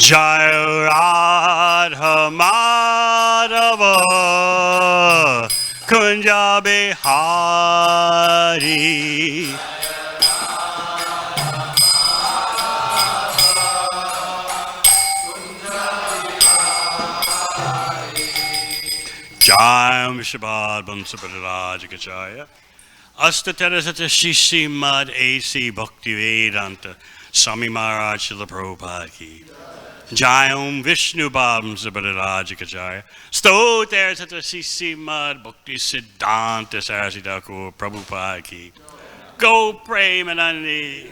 Jai Radha Madhava Kunja Bihari. Jai Vishwabad Bamsaparaj Gacharya Astatarasata Shishi Mad A.C. Bhakti Vedanta Swami Maharaj Srila Prabhupada Ki Jai Om Vishnu Bham Sabaraj Gacharya Stotar Sata Shishi Mad Bhakti Siddhanta Saraswati Thakur Prabhupada Ki Go Premanandi.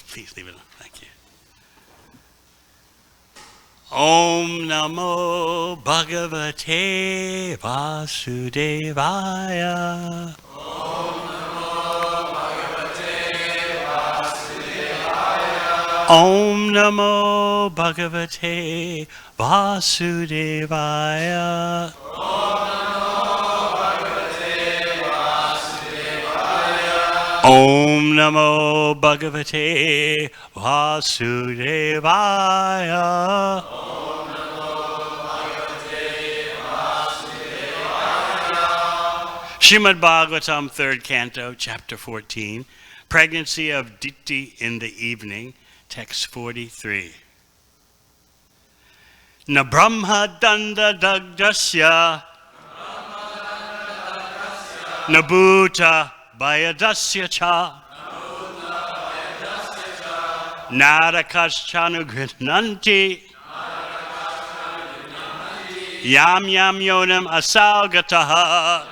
Please leave it on. Thank you. Om Namo Bhagavate Vasudevaya. Om Namo Bhagavate Vasudevaya. Om Namo Bhagavate Vasudevaya. Om Namo Bhagavate Vasudevaya. Om Namo Bhagavate Vasudevaya. Srimad Bhagavatam, 3rd Canto, Chapter 14, Pregnancy of Diti in the Evening, Text 43. Na Brahma Danda Dagdasya Na Bhuta Bayadasya Cha Narakaschanu Grinanti Yam Yam Yonam Asalgataha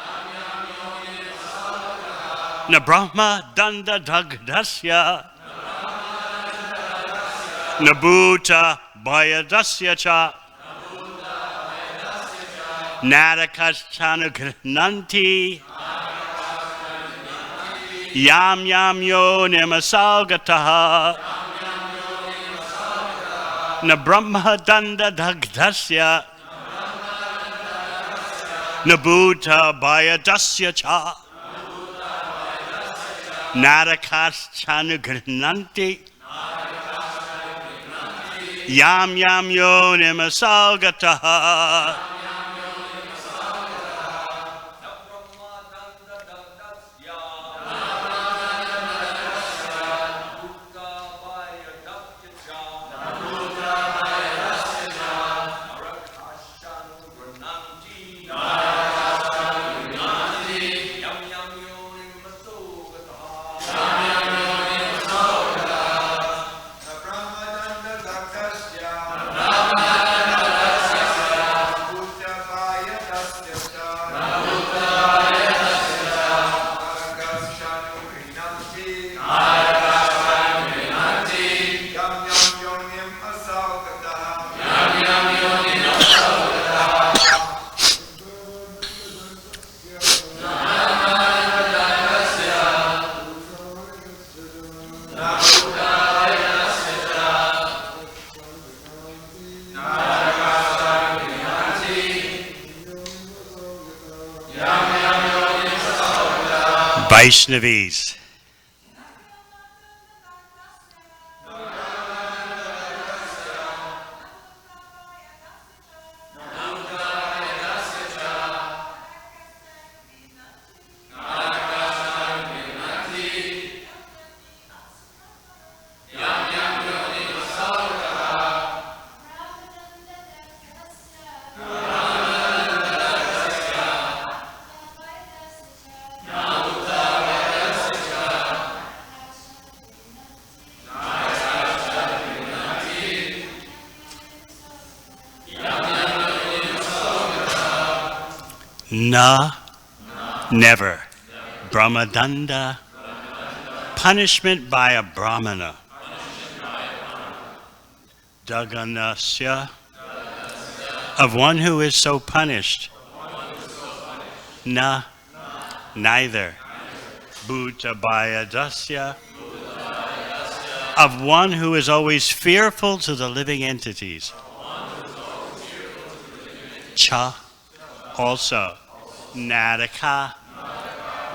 Na Brahma Danda Dagdasya Na Bhuta Bayadasya Cha Narakaschanu Grinanti Yam Yam Yonim Asalgataha Na Brahma Danda Dagdasya Na Bhuta Bayadasya Cha Narakaschanu Grinanti Yam Yam Yonim Asalgataha Vaishnavis. Na, never. Brahmadanda, punishment by a brahmana. Daganasya, of one who is so punished. Na, neither. Bhutabhayadasya, of one who is always fearful to the living entities. Cha, also. Naraka,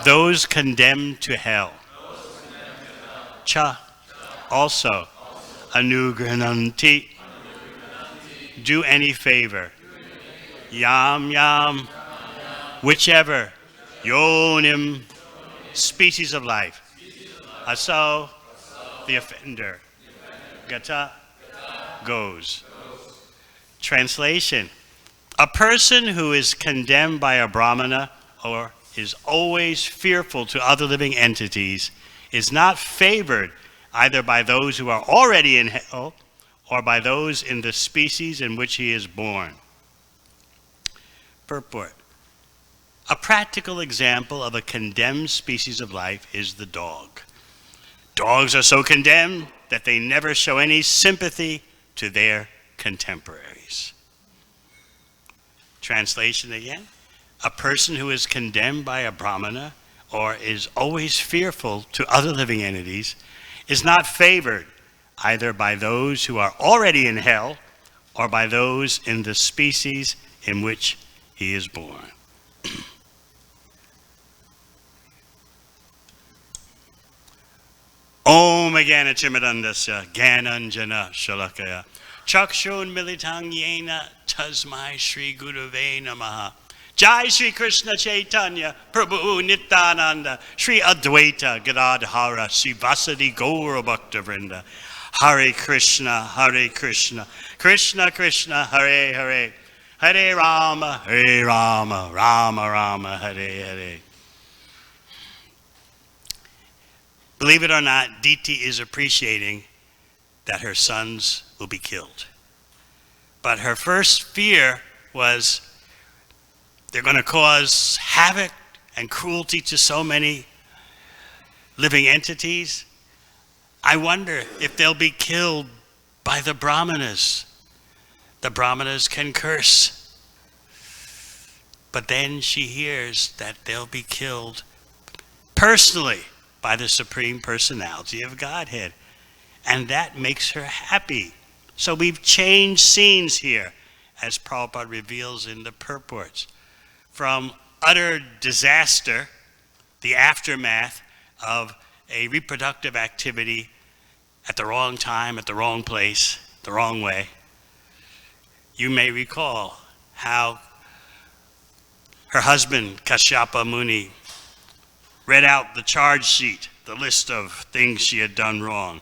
those condemned to hell. Cha, also. Anugrananti, do any favor. Yam yam, whichever. Yonim, species of life. Aso, the offender. Gata, goes. Translation. A person who is condemned by a brahmana or is always fearful to other living entities is not favored either by those who are already in hell or by those in the species in which he is born. Purport. A practical example of a condemned species of life is the dog. Dogs are so condemned that they never show any sympathy to their contemporaries. Translation again. A person who is condemned by a brahmana or is always fearful to other living entities is not favored either by those who are already in hell or by those in the species in which he is born. Om Agana Chimadandasya Gananjana Shalakaya Chakshun Militang Yena Tasmai Shri Gurave Namaha Jai Shri Krishna Chaitanya Prabhu Nityananda Shri Advaita Gadadhara Shri Vasadi Gaura Bhakta Vrinda Hare Krishna Krishna Krishna Hare Hare Hare Rama Rama Rama Hare Hare. Believe it or not, Diti is appreciating that her sons will be killed. But her first fear was they're going to cause havoc and cruelty to so many living entities. I wonder if they'll be killed by the brahmanas. The brahmanas can curse. But then she hears that they'll be killed personally by the Supreme Personality of Godhead. And that makes her happy. So we've changed scenes here, as Prabhupada reveals in the purports, from utter disaster, the aftermath of a reproductive activity at the wrong time, at the wrong place, the wrong way. You may recall how her husband, Kashyapa Muni, read out the charge sheet, the list of things she had done wrong.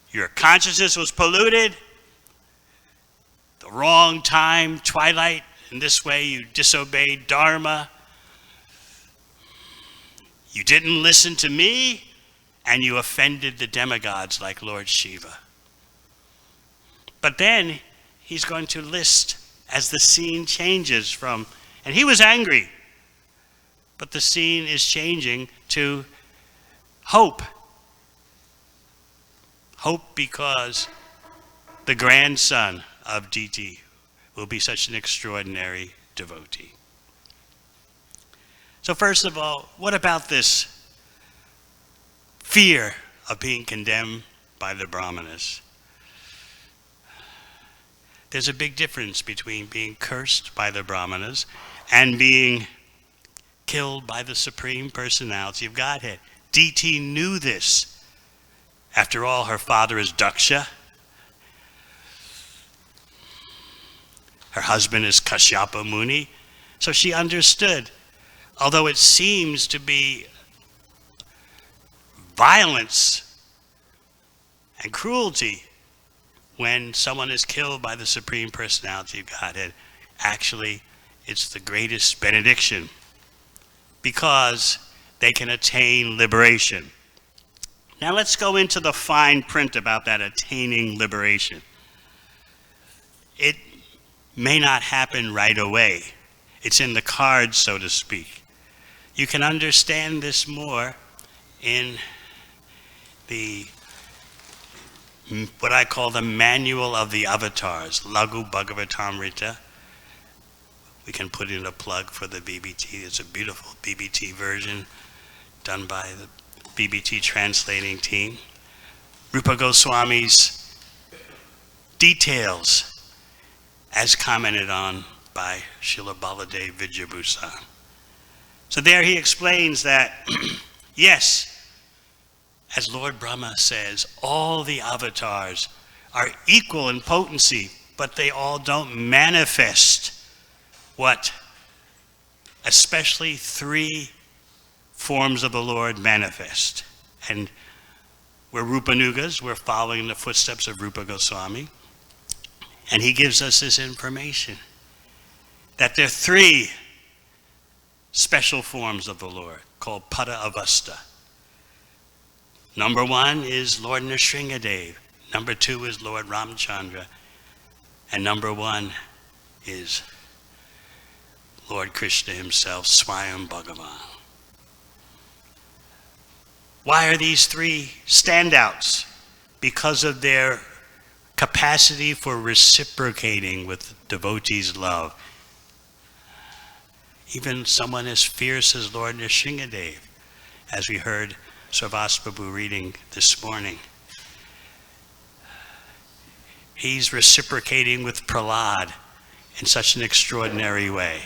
Your consciousness was polluted, the wrong time, twilight, in this way you disobeyed Dharma. You didn't listen to me, and you offended the demigods like Lord Shiva. But then he's going to list as the scene changes from, and he was angry, but the scene is changing to hope. Hope because the grandson of Diti will be such an extraordinary devotee. So first of all, what about this fear of being condemned by the brahmanas? There's a big difference between being cursed by the brahmanas and being killed by the Supreme Personality of Godhead. Diti knew this. After all, her father is Daksha. Her husband is Kashyapa Muni. So she understood, although it seems to be violence and cruelty when someone is killed by the Supreme Personality of Godhead, actually it's the greatest benediction, because they can attain liberation. Now let's go into the fine print about that attaining liberation. It may not happen right away. It's in the cards, so to speak. You can understand this more in the what I call the Manual of the Avatars, Lagu Bhagavatamrita. We can put in a plug for the BBT. It's a beautiful BBT version done by the BBT translating team. Rupa Goswami's details, as commented on by Srila Baladev Vidyabhusan. So there he explains that, yes, as Lord Brahma says, all the avatars are equal in potency, but they all don't manifest what especially 3 forms of the Lord manifest. And we're Rupanugas, we're following the footsteps of Rupa Goswami, and he gives us this information, that there are 3 special forms of the Lord called Pada Avasta. Number 1 is Lord Nrsingadev. Number 2 is Lord Ramchandra. And number 1 is Lord Krishna himself, Swayam Bhagavan. Why are these 3 standouts? Because of their capacity for reciprocating with devotees' love. Even someone as fierce as Lord Nrsingadev, as we heard Sarvas Prabhu reading this morning. He's reciprocating with Prahlad in such an extraordinary way.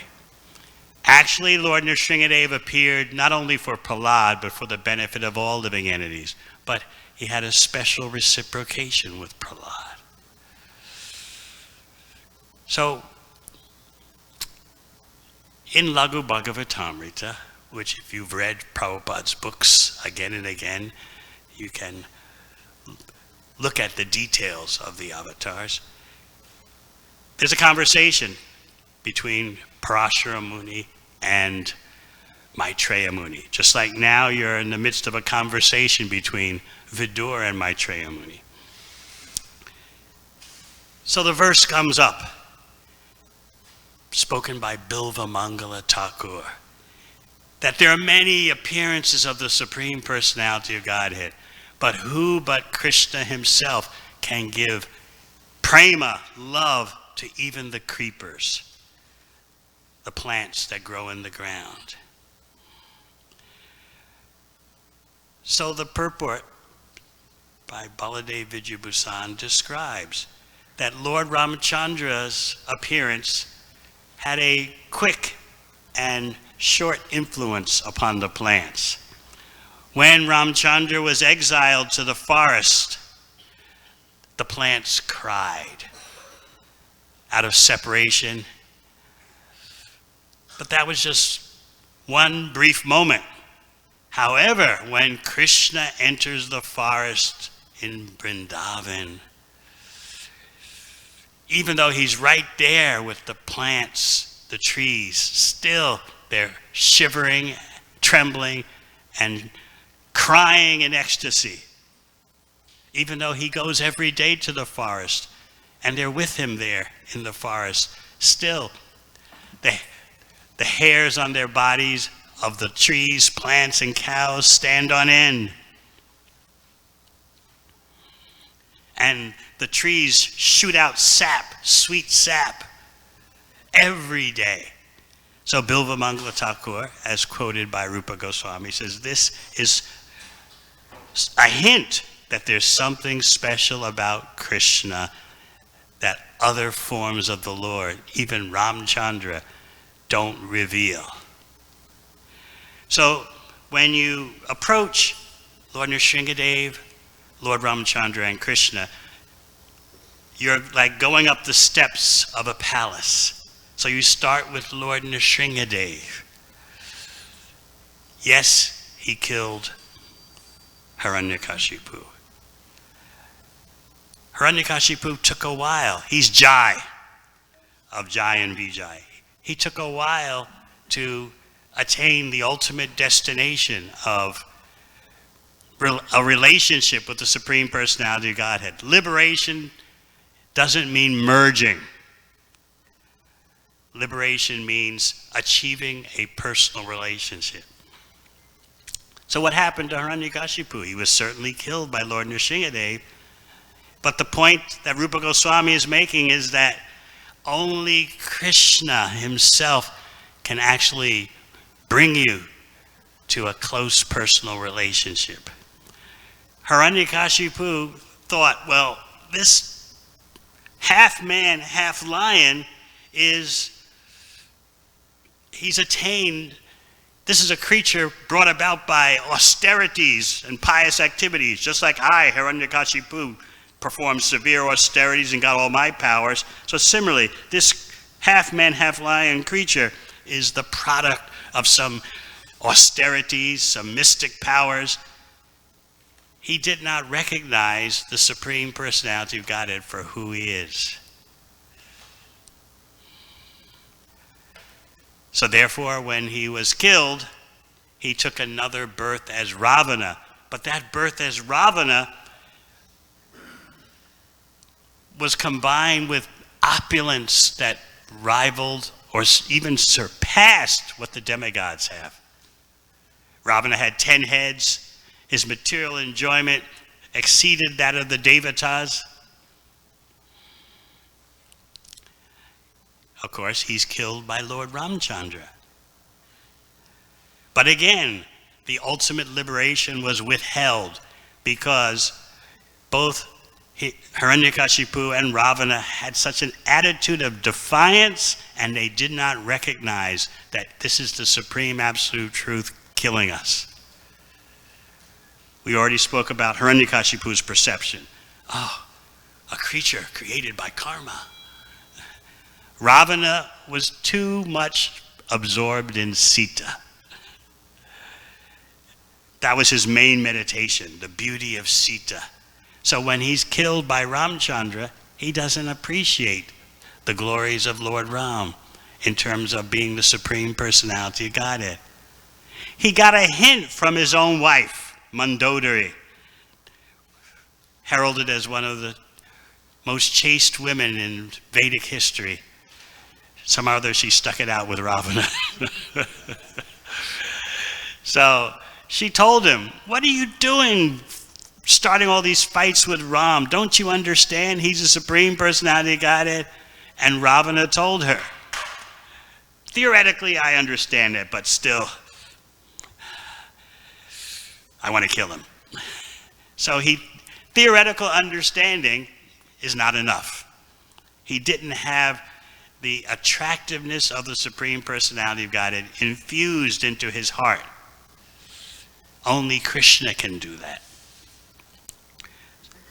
Actually, Lord Nrsingadev appeared not only for Prahlad, but for the benefit of all living entities. But he had a special reciprocation with Prahlad. So, in Laghu Bhagavatamrita, which if you've read Prabhupada's books again and again, you can look at the details of the avatars. There's a conversation between Parashara Muni and Maitreya Muni. Just like now you're in the midst of a conversation between Vidur and Maitreya Muni. So the verse comes up, spoken by Bilva Mangala Thakur, that there are many appearances of the Supreme Personality of Godhead, but who but Krishna himself can give prema, love, to even the creepers, the plants that grow in the ground. So the purport by Baladev Vidyabhusan describes that Lord Ramachandra's appearance had a quick and short influence upon the plants. When Ramchandra was exiled to the forest, the plants cried out of separation. But that was just one brief moment. However, when Krishna enters the forest in Vrindavan, even though he's right there with the plants, the trees, still they're shivering, trembling, and crying in ecstasy. Even though he goes every day to the forest, and they're with him there in the forest, still the hairs on their bodies of the trees, plants, and cows stand on end. And the trees shoot out sap, sweet sap, every day. So Bilva Mangala Thakur, as quoted by Rupa Goswami, says this is a hint that there's something special about Krishna that other forms of the Lord, even Ramchandra, don't reveal. So when you approach Lord Nrsingadev, Lord Ramchandra, and Krishna, you're like going up the steps of a palace. So you start with Lord Nrsingadev. Yes, he killed Hiranyakashipu. Hiranyakashipu took a while. He's Jai, of Jai and Vijay. He took a while to attain the ultimate destination of a relationship with the Supreme Personality of Godhead. Liberation doesn't mean merging. Liberation means achieving a personal relationship. So what happened to Hiranyakashipu? He was certainly killed by Lord Nrsingadev. But the point that Rupa Goswami is making is that only Krishna himself can actually bring you to a close personal relationship. Hiranyakashipu thought, well, this half man, half lion is he's attained, this is a creature brought about by austerities and pious activities, just like I, Hiranyakashipu, performed severe austerities and got all my powers. So similarly, this half-man, half-lion creature is the product of some austerities, some mystic powers. He did not recognize the Supreme Personality of Godhead for who he is. So therefore, when he was killed, he took another birth as Ravana. But that birth as Ravana was combined with opulence that rivaled or even surpassed what the demigods have. Ravana had 10 heads. His material enjoyment exceeded that of the Devatas. Of course, he's killed by Lord Ramchandra. But again, the ultimate liberation was withheld because both Hiranyakashipu and Ravana had such an attitude of defiance, and they did not recognize that this is the supreme absolute truth killing us. We already spoke about Hiranyakashipu's perception. Oh, a creature created by karma. Ravana was too much absorbed in Sita. That was his main meditation, the beauty of Sita. So when he's killed by Ramchandra, he doesn't appreciate the glories of Lord Ram in terms of being the Supreme Personality of Godhead. He got a hint from his own wife, Mandodari, heralded as one of the most chaste women in Vedic history. Somehow or other she stuck it out with Ravana. So she told him, "What are you doing starting all these fights with Ram? Don't you understand he's the Supreme Personality of Godhead?" And Ravana told her, "Theoretically I understand it, but still I want to kill him." So theoretical understanding is not enough. He didn't have the attractiveness of the Supreme Personality of Godhead infused into his heart. Only Krishna can do that.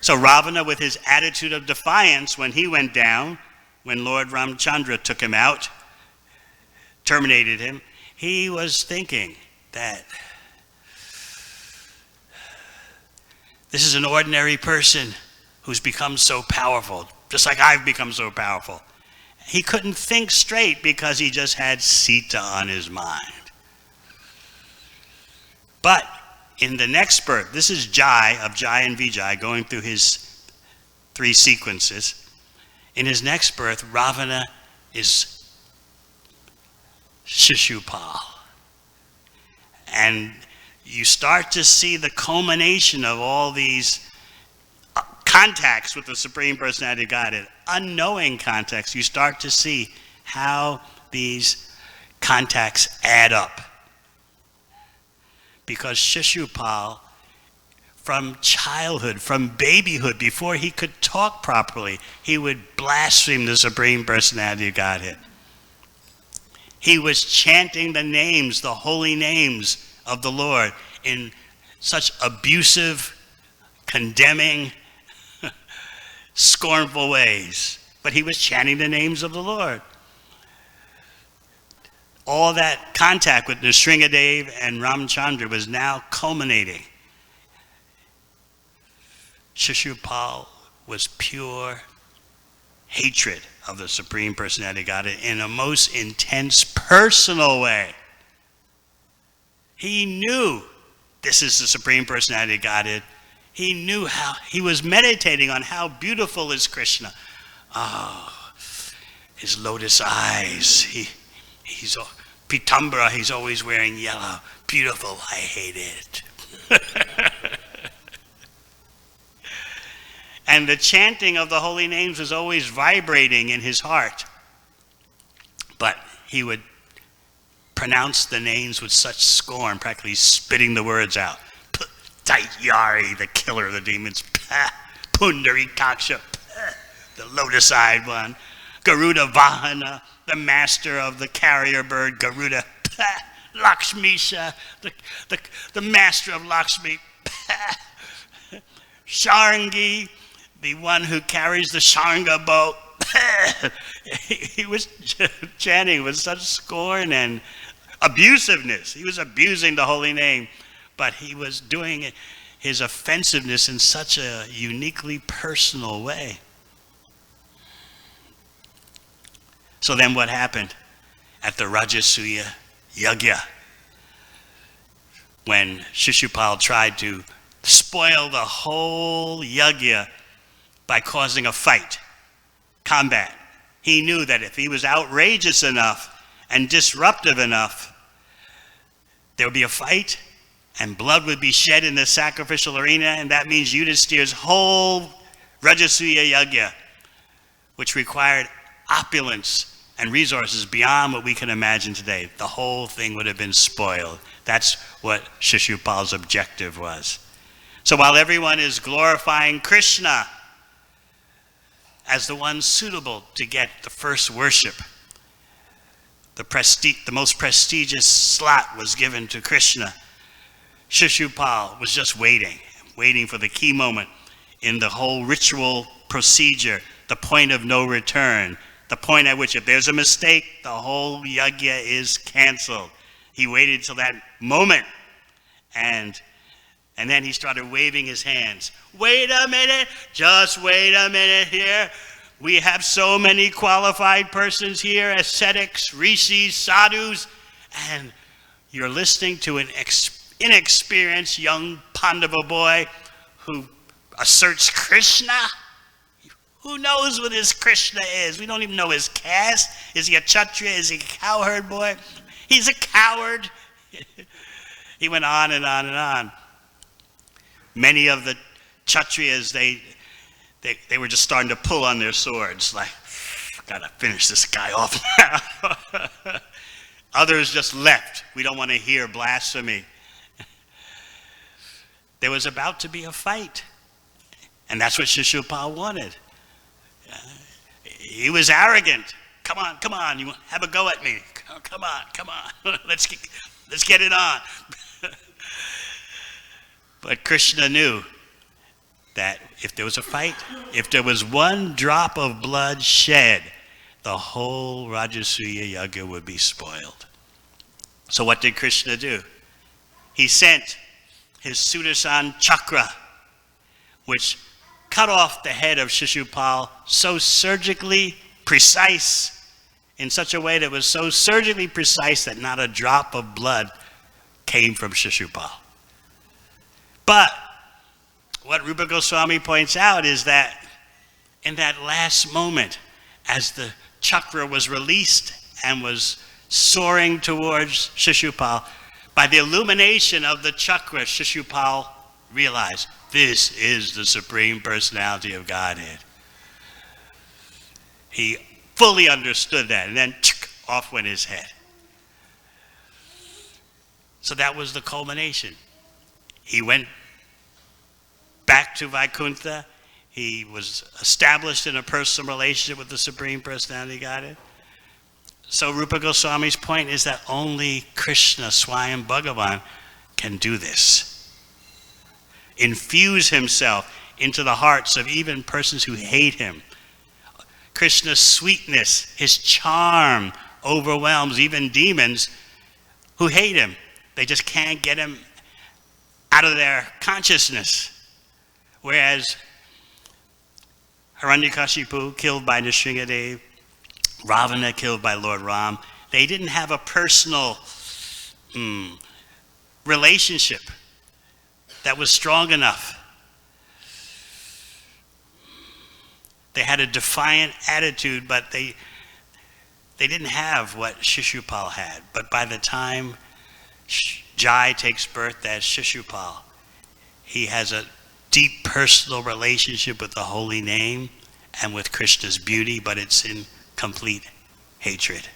So Ravana, with his attitude of defiance when he went down, when Lord Ramchandra took him out, terminated him, he was thinking that this is an ordinary person who's become so powerful, just like I've become so powerful. He couldn't think straight because he just had Sita on his mind. But in the next birth, this is Jai of Jai and Vijay going through his 3 sequences. In his next birth, Ravana is Shishupal. And you start to see the culmination of all these contacts with the Supreme Personality of Godhead, unknowing contacts. You start to see how these contacts add up. Because Shishupal, from childhood, from babyhood, before he could talk properly, he would blaspheme the Supreme Personality of Godhead. He was chanting the names, the holy names of the Lord in such abusive, condemning, scornful ways. But he was chanting the names of the Lord. All that contact with Nrsingadev and Ramchandra was now culminating. Shishupal was pure hatred of the Supreme Personality of Godhead in a most intense personal way. He knew this is the Supreme Personality of Godhead. He knew how, he was meditating on how beautiful is Krishna. Oh, his lotus eyes. He's Pitambara, he's always wearing yellow. Beautiful, I hate it. And the chanting of the holy names was always vibrating in his heart. But he would pronounce the names with such scorn, practically spitting the words out. Daityari, the killer of the demons. Pundarikaksha, the lotus-eyed one. Garuda Vahana, the master of the carrier bird, Garuda. Lakshmisha, the master of Lakshmi. Sharangi, the one who carries the Sharanga bow. He was chanting with such scorn and abusiveness. He was abusing the holy name, but he was doing his offensiveness in such a uniquely personal way. So then what happened at the Rajasuya Yajna, when Shishupal tried to spoil the whole yajna by causing a fight, combat? He knew that if he was outrageous enough and disruptive enough, there would be a fight and blood would be shed in the sacrificial arena, and that means Yudhisthira's whole Rajasuya Yajna, which required opulence and resources beyond what we can imagine today, the whole thing would have been spoiled. That's what Shishupal's objective was. So while everyone is glorifying Krishna as the one suitable to get the first worship, the most prestigious slot was given to Krishna, Shishupal was just waiting for the key moment in the whole ritual procedure, the point of no return, the point at which if there's a mistake, the whole yajna is canceled. He waited till that moment, and then he started waving his hands. Wait a minute, just wait a minute here. We have so many qualified persons here, ascetics, rishis, sadhus, and you're listening to an inexperienced young Pandava boy who asserts Krishna? Who knows what his Krishna is? We don't even know his caste. Is he a Kshatriya? Is he a cowherd boy? He's a coward. He went on and on and on. Many of the Kshatriyas, they were just starting to pull on their swords, like, gotta finish this guy off now. Others just left. We don't want to hear blasphemy. There was about to be a fight, and that's what Shishupal wanted. He was arrogant. Come on, you have a go at me. Come on, let's get it on. But Krishna knew that if there was a fight, if there was one drop of blood shed, the whole Rajasuya Yajna would be spoiled. So what did Krishna do? He sent his Sudarshan Chakra, which cut off the head of Shishupal so surgically precise, in such a way that was so surgically precise that not a drop of blood came from Shishupal. But what Rupa Goswami points out is that in that last moment, as the chakra was released and was soaring towards Shishupal, by the illumination of the chakra, Shishupal realized, this is the Supreme Personality of Godhead. He fully understood that, and then off went his head. So that was the culmination. He went back to Vaikuntha. He was established in a personal relationship with the Supreme Personality of Godhead. So Rupa Goswami's point is that only Krishna, Swayam Bhagavan, can do this. Infuse himself into the hearts of even persons who hate him. Krishna's sweetness, his charm overwhelms even demons who hate him. They just can't get him out of their consciousness. Whereas Hiranyakashipu, killed by Nrsingadev, Ravana, killed by Lord Ram, they didn't have a personal relationship that was strong enough. They had a defiant attitude, but they didn't have what Shishupal had. But by the time Jai takes birth as Shishupal, he has a deep personal relationship with the holy name and with Krishna's beauty, but it's in complete hatred.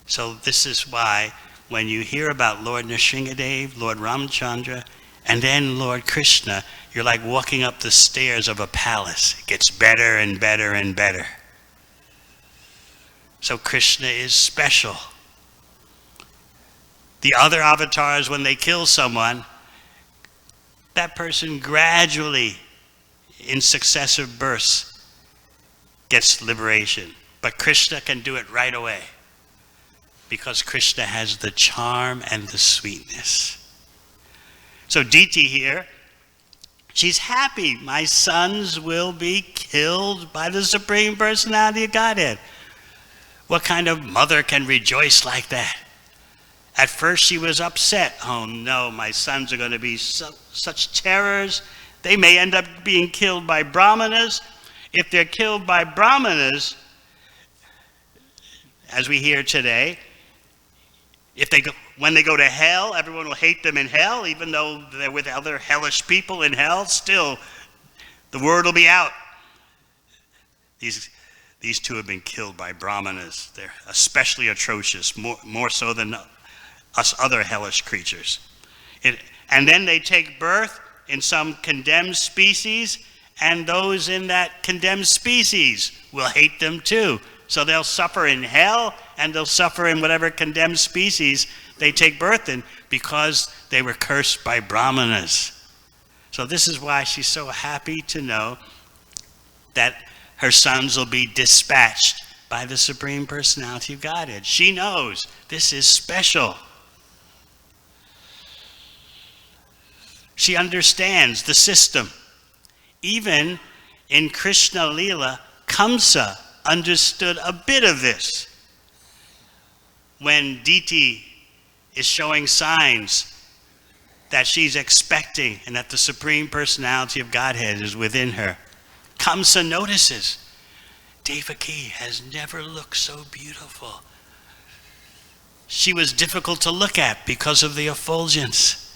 So this is why when you hear about Lord Nrsingadev, Lord Ramchandra, and then Lord Krishna, you're like walking up the stairs of a palace. It gets better and better and better. So Krishna is special. The other avatars, when they kill someone, that person gradually, in successive births, gets liberation. But Krishna can do it right away, because Krishna has the charm and the sweetness. So Diti here, she's happy. My sons will be killed by the Supreme Personality of Godhead. What kind of mother can rejoice like that? At first she was upset. Oh no, my sons are going to be such terrors. They may end up being killed by brahmanas. If they're killed by brahmanas, as we hear today, when they go to hell, everyone will hate them in hell, even though they're with other hellish people in hell. Still, the word will be out. These two have been killed by brahmanas. They're especially atrocious, more so than us other hellish creatures. And then they take birth in some condemned species, and those in that condemned species will hate them too. So they'll suffer in hell, and they'll suffer in whatever condemned species they take birth in, because they were cursed by brahmanas. So this is why she's so happy to know that her sons will be dispatched by the Supreme Personality of Godhead. She knows this is special. She understands the system. Even in Krishna Leela, Kamsa understood a bit of this. When Diti is showing signs that she's expecting and that the Supreme Personality of Godhead is within her, Kamsa notices, Devaki has never looked so beautiful. She was difficult to look at because of the effulgence.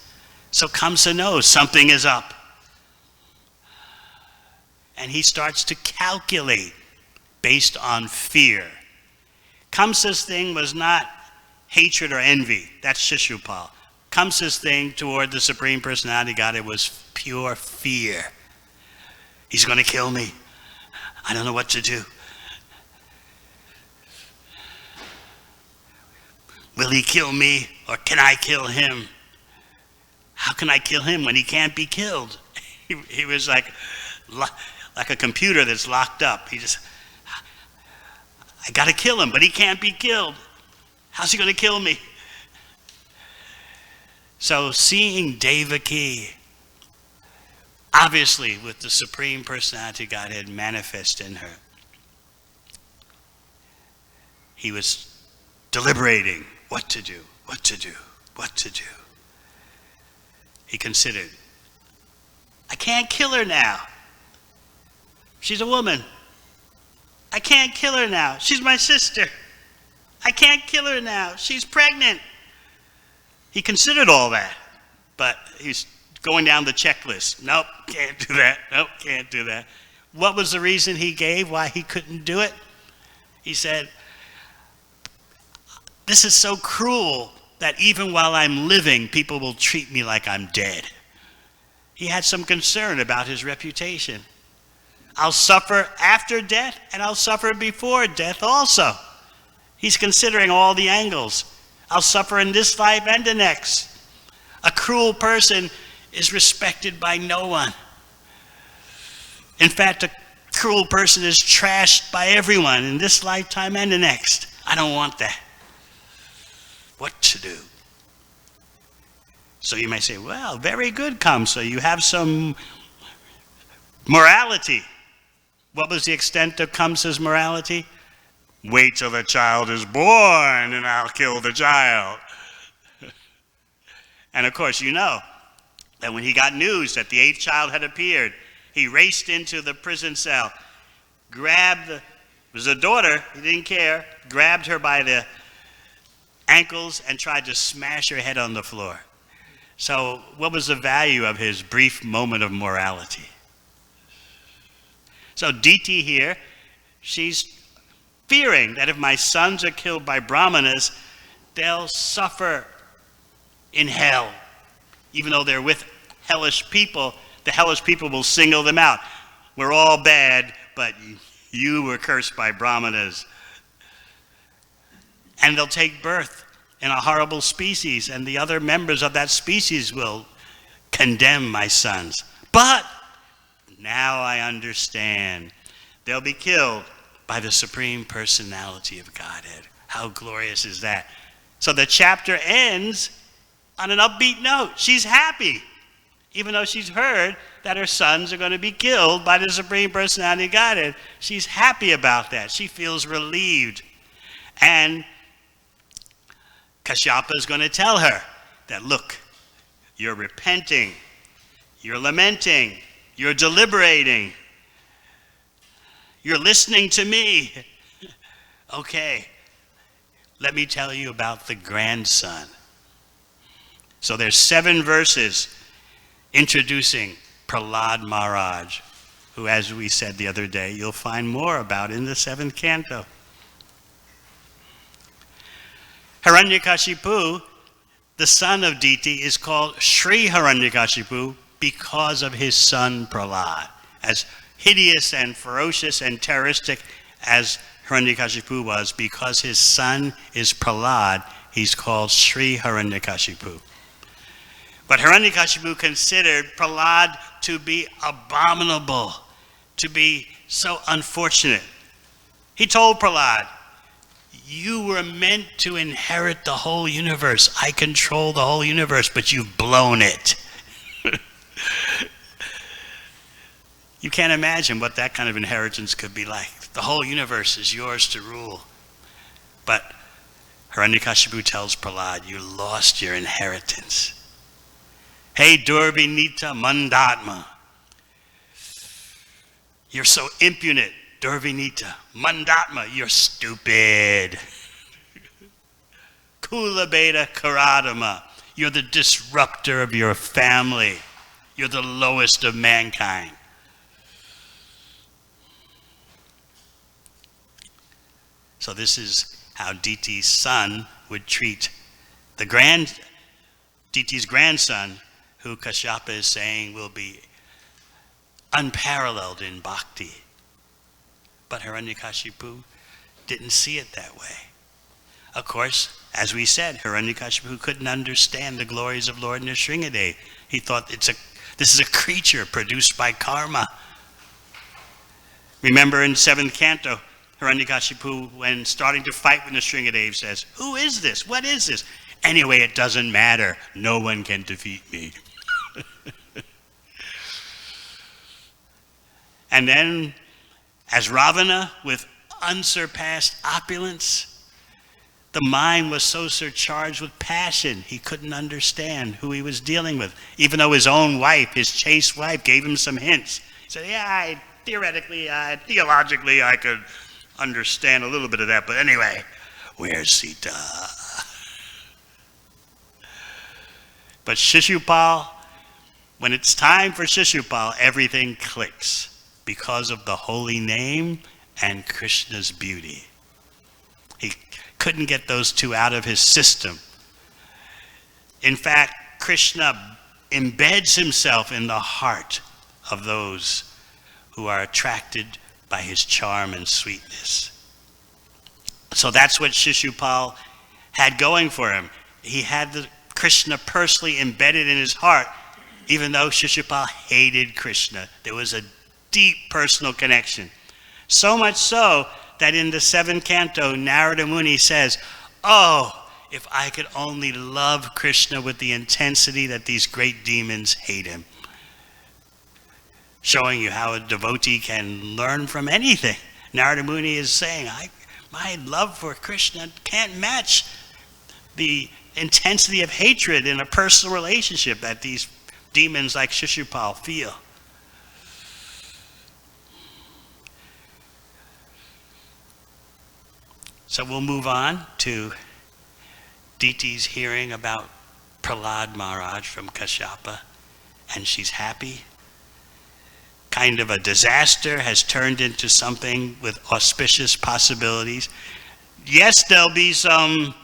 So Kamsa knows something is up. And he starts to calculate based on fear. Kamsa's thing was not hatred or envy. That's Shishupal. Kamsa's thing toward the Supreme Personality of Godhead was pure fear. He's going to kill me. I don't know what to do. Will he kill me, or can I kill him? How can I kill him when he can't be killed? He was like a computer that's locked up. I got to kill him, but he can't be killed. How's he going to kill me? So seeing Devaki, obviously with the Supreme Personality of Godhead manifest in her, he was deliberating what to do, what to do, what to do. He considered, I can't kill her now. She's a woman. I can't kill her now. She's my sister. I can't kill her now. She's pregnant. He considered all that, but he's going down the checklist. Nope, can't do that. Nope, can't do that. What was the reason he gave why he couldn't do it? He said, this is so cruel that even while I'm living, people will treat me like I'm dead. He had some concern about his reputation. I'll suffer after death, and I'll suffer before death also. He's considering all the angles. I'll suffer in this life and the next. A cruel person is respected by no one. In fact, a cruel person is trashed by everyone in this lifetime and the next. I don't want that. What to do? So you may say, well, very good, Kamsa. You have some morality. What was the extent of Kamsa's morality? Wait till the child is born and I'll kill the child. And of course, you know that when he got news that the 8th child had appeared, he raced into the prison cell, it was a daughter, he didn't care, grabbed her by the ankles and tried to smash her head on the floor. So what was the value of his brief moment of morality? So Diti here, she's fearing that if my sons are killed by brahmanas, they'll suffer in hell. Even though they're with hellish people, the hellish people will single them out. We're all bad, but you were cursed by brahmanas. and they'll take birth in a horrible species, and the other members of that species will condemn my sons. But now I understand. They'll be killed by the Supreme Personality of Godhead. How glorious is that? So the chapter ends on an upbeat note. She's happy, even though she's heard that her sons are going to be killed by the Supreme Personality of Godhead. She's happy about that. She feels relieved. And Kashyapa is going to tell her that, look, you're repenting, you're lamenting, you're deliberating, you're listening to me. Okay, let me tell you about the grandson. So there's 7 verses introducing Prahlad Maharaj, who, as we said the other day, you'll find more about in the 7th canto. Hiranyakashipu, the son of Diti, is called Sri Hiranyakashipu because of his son Prahlad. As hideous and ferocious and terroristic as Hiranyakashipu was, because his son is Prahlad, he's called Sri Hiranyakashipu. But Hiranyakashipu considered Prahlad to be abominable, to be so unfortunate. He told Prahlad, you were meant to inherit the whole universe. I control the whole universe, but you've blown it. You can't imagine what that kind of inheritance could be like. The whole universe is yours to rule. But Hiranyakashipu tells Prahlad, you lost your inheritance. Hey, Durvinita Mandatma. You're so impudent, Durvinita. Mandatma, you're stupid. Kula Beta Karadama, you're the disruptor of your family. You're the lowest of mankind. So this is how Diti's son would treat Diti's grandson, who Kashyapa is saying will be unparalleled in bhakti. But Hiranyakashipu didn't see it that way. Of course, as we said, Hiranyakashipu couldn't understand the glories of Lord Nrsingadev. He thought this is a creature produced by karma. Remember in 7th canto, Hiranyakashipu, when starting to fight with Nrsingadev, says, who is this? What is this? Anyway, it doesn't matter. No one can defeat me. And then, as Ravana, with unsurpassed opulence, the mind was so surcharged with passion, he couldn't understand who he was dealing with. Even though his own wife, his chaste wife, gave him some hints. He said, yeah, theologically, I could understand a little bit of that. But anyway, where's Sita? But Shishupal, when it's time for Shishupal, everything clicks because of the holy name and Krishna's beauty. He couldn't get those two out of his system. In fact, Krishna embeds himself in the heart of those who are attracted by his charm and sweetness. So that's what Shishupal had going for him. He had the Krishna personally embedded in his heart, even though Shishupal hated Krishna. There was a deep personal connection. So much so that in the 7th canto, Narada Muni says, oh, if I could only love Krishna with the intensity that these great demons hate him. Showing you how a devotee can learn from anything. Narada Muni is saying, my love for Krishna can't match the intensity of hatred in a personal relationship that these demons like Shishupal feel. So we'll move on to Diti's hearing about Prahlad Maharaj from Kashyapa, and she's happy. Kind of a disaster has turned into something with auspicious possibilities. Yes, there'll be some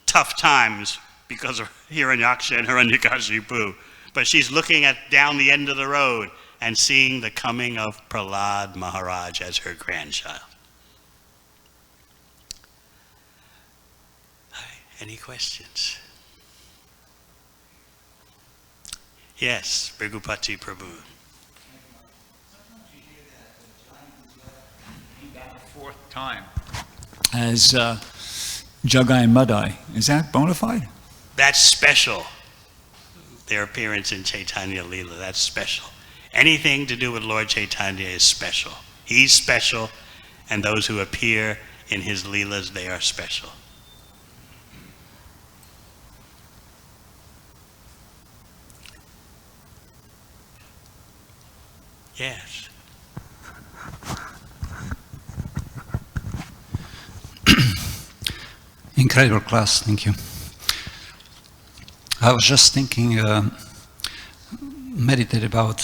tough times because of Hiranyaksha and Hiranyakashipu, but she's looking down the end of the road and seeing the coming of Prahlad Maharaj as her grandchild. Any questions? Yes, Brigupati Prabhu. Fourth time as Jagai and Madai. Is that bona fide? That's special. Their appearance in Chaitanya Leela, that's special. Anything to do with Lord Chaitanya is special. He's special, and those who appear in his Leelas, they are special. Yes. Incredible class, thank you. I was just thinking, meditate about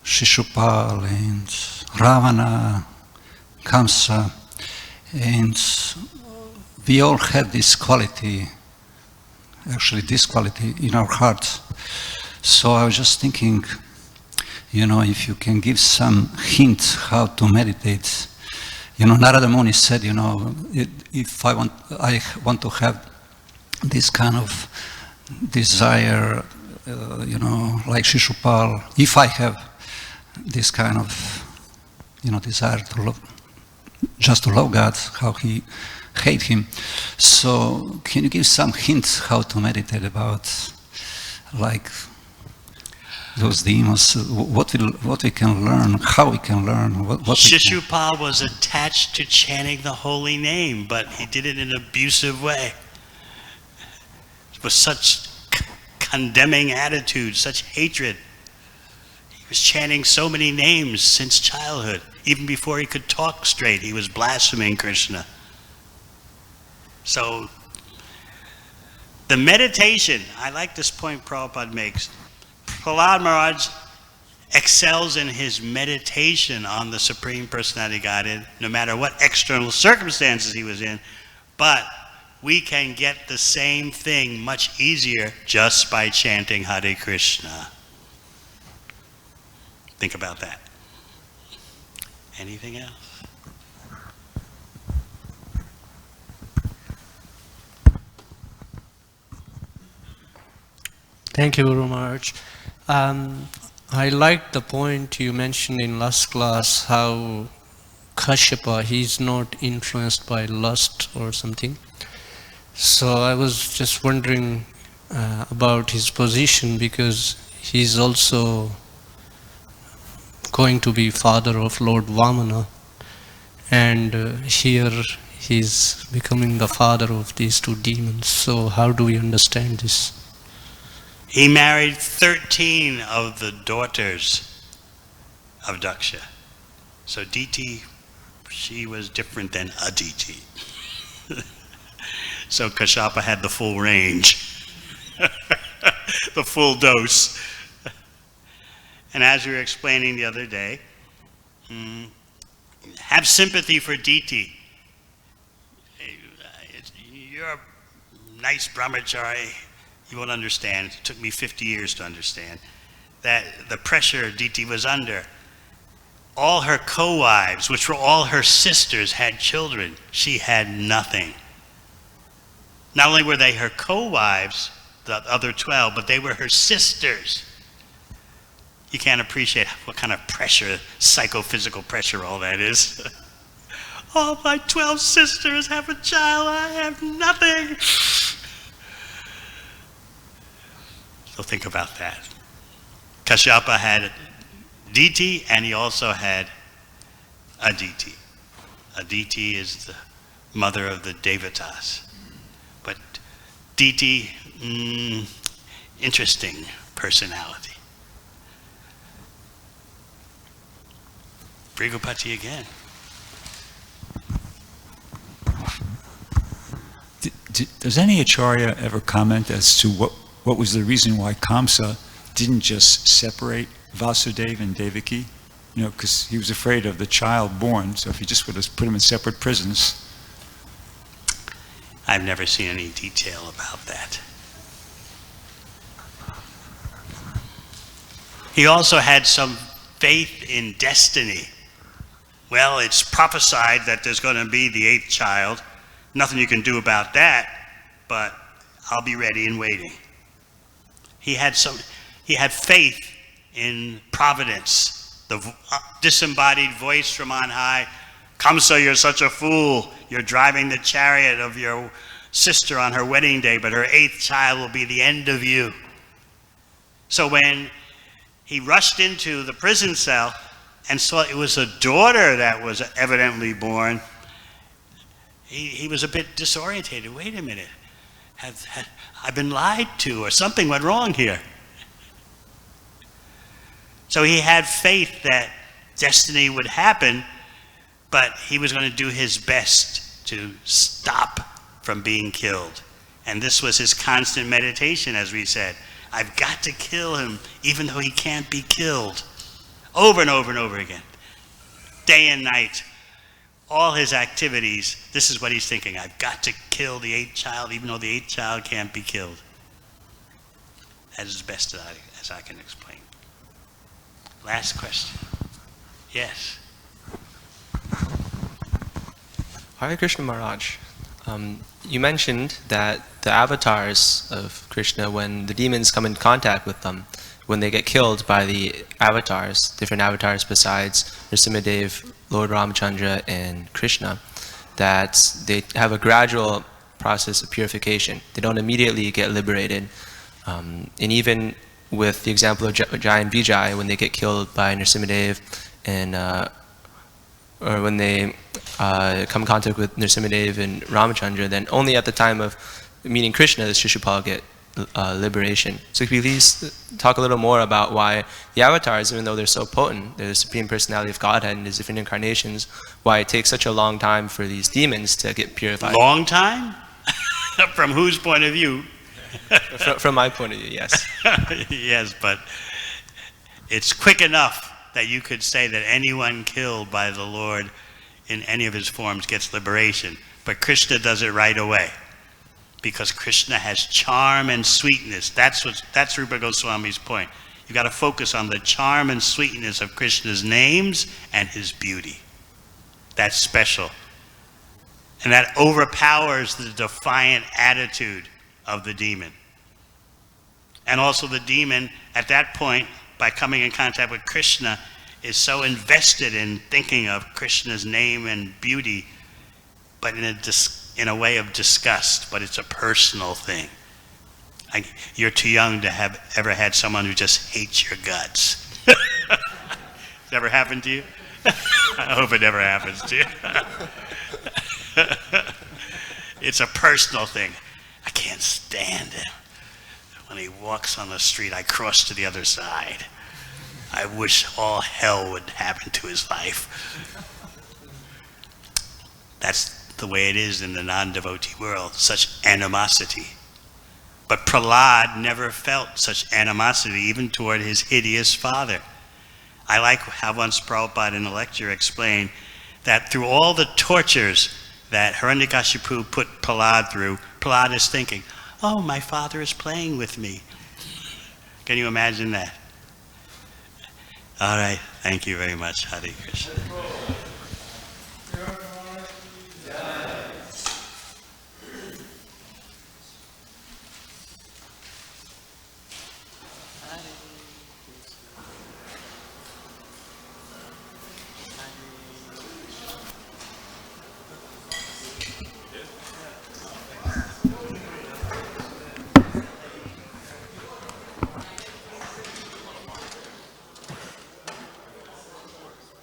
Shishupal and Ravana, Kamsa, and we all have this quality, actually this quality in our heart. So I was just thinking, you know, if you can give some hint how to meditate. You know, Narada Muni said, you know, if I want to have this kind of desire, you know, like Shishupal, if I have this kind of, you know, desire to love, just to love God, how he hate him. So can you give some hints how to meditate about, like, those demons, what we can learn, how we can learn, what Shishupal was attached to chanting the holy name, but he did it in an abusive way. With such condemning attitude, such hatred. He was chanting so many names since childhood. Even before he could talk straight, he was blaspheming Krishna. So, the meditation, I like this point Prabhupada makes. Prahlad Maharaj excels in his meditation on the Supreme Personality of Godhead, no matter what external circumstances he was in, but we can get the same thing much easier just by chanting Hare Krishna. Think about that. Anything else? Thank you, Guru Maharaj. I liked the point you mentioned in last class, how Kashyapa, he's not influenced by lust or something. So I was just wondering about his position, because he's also going to be father of Lord Vamana, and here he's becoming the father of these two demons. So how do we understand this? He married 13 of the daughters of Daksha. So Diti, she was different than Aditi. So Kashyapa had the full range, the full dose. And as we were explaining the other day, have sympathy for Diti. You're a nice brahmachari. You won't understand. It took me 50 years to understand that the pressure Diti was under. All her co-wives, which were all her sisters, had children. She had nothing. Not only were they her co-wives, the other 12, but they were her sisters. You can't appreciate what kind of pressure, psychophysical pressure all that is. All my 12 sisters have a child, I have nothing. So think about that. Kashyapa had Diti, and he also had Aditi. Aditi is the mother of the Devatas. But Diti, interesting personality. Brigupati again. Does any Acharya ever comment as to what was the reason why Kamsa didn't just separate Vasudeva and Devaki? You know, because he was afraid of the child born, so if he just would have put them in separate prisons. I've never seen any detail about that. He also had some faith in destiny. Well, it's prophesied that there's going to be the 8th child, Nothing you can do about that, but I'll be ready and waiting. He had faith in providence, the disembodied voice from on high. Kamsa, you're such a fool. You're driving the chariot of your sister on her wedding day, but her 8th child will be the end of you. So when he rushed into the prison cell and saw it was a daughter that was evidently born, he was a bit disorientated. Wait a minute. Have I been lied to, or something went wrong here? So he had faith that destiny would happen, but he was going to do his best to stop from being killed. And this was his constant meditation, as we said. I've got to kill him, even though he can't be killed. Over and over and over again. Day and night. All his activities, this is what he's thinking. I've got to kill the 8th child, even though the 8th child can't be killed. That is as best as I can explain. Last question. Yes. Hare Krishna Maharaj, you mentioned that the avatars of Krishna, when the demons come in contact with them, when they get killed by the avatars, different avatars besides Nrsimhadev, Lord Ramachandra, and Krishna, that they have a gradual process of purification. They don't immediately get liberated. And even with the example of Jai and Vijay, when they get killed by Nrsimhadev, and or when they come in contact with Nrsimhadev and Ramachandra, then only at the time of meeting Krishna does Shishupal get liberation. So could you please talk a little more about why the avatars, even though they're so potent, they're the Supreme Personality of Godhead and there's different incarnations, why it takes such a long time for these demons to get purified? Long time? From whose point of view? From my point of view, yes. Yes, but it's quick enough that you could say that anyone killed by the Lord in any of his forms gets liberation. But Krishna does it right away. Because Krishna has charm and sweetness. That's Rupa Goswami's point. You've got to focus on the charm and sweetness of Krishna's names and his beauty. That's special. And that overpowers the defiant attitude of the demon. And also the demon, at that point, by coming in contact with Krishna, is so invested in thinking of Krishna's name and beauty, but in a way of disgust, but it's a personal thing. You're too young to have ever had someone who just hates your guts. Has it ever happened to you? I hope it never happens to you. It's a personal thing. I can't stand him. When he walks on the street, I cross to the other side. I wish all hell would happen to his life. That's the way it is in the non-devotee world, such animosity. But Prahlad never felt such animosity, even toward his hideous father. I like how once Prabhupada in a lecture explained that through all the tortures that Hiranyakashipu put Prahlad through, Prahlad is thinking, oh, my father is playing with me. Can you imagine that? All right, thank you very much. Hare Krishna.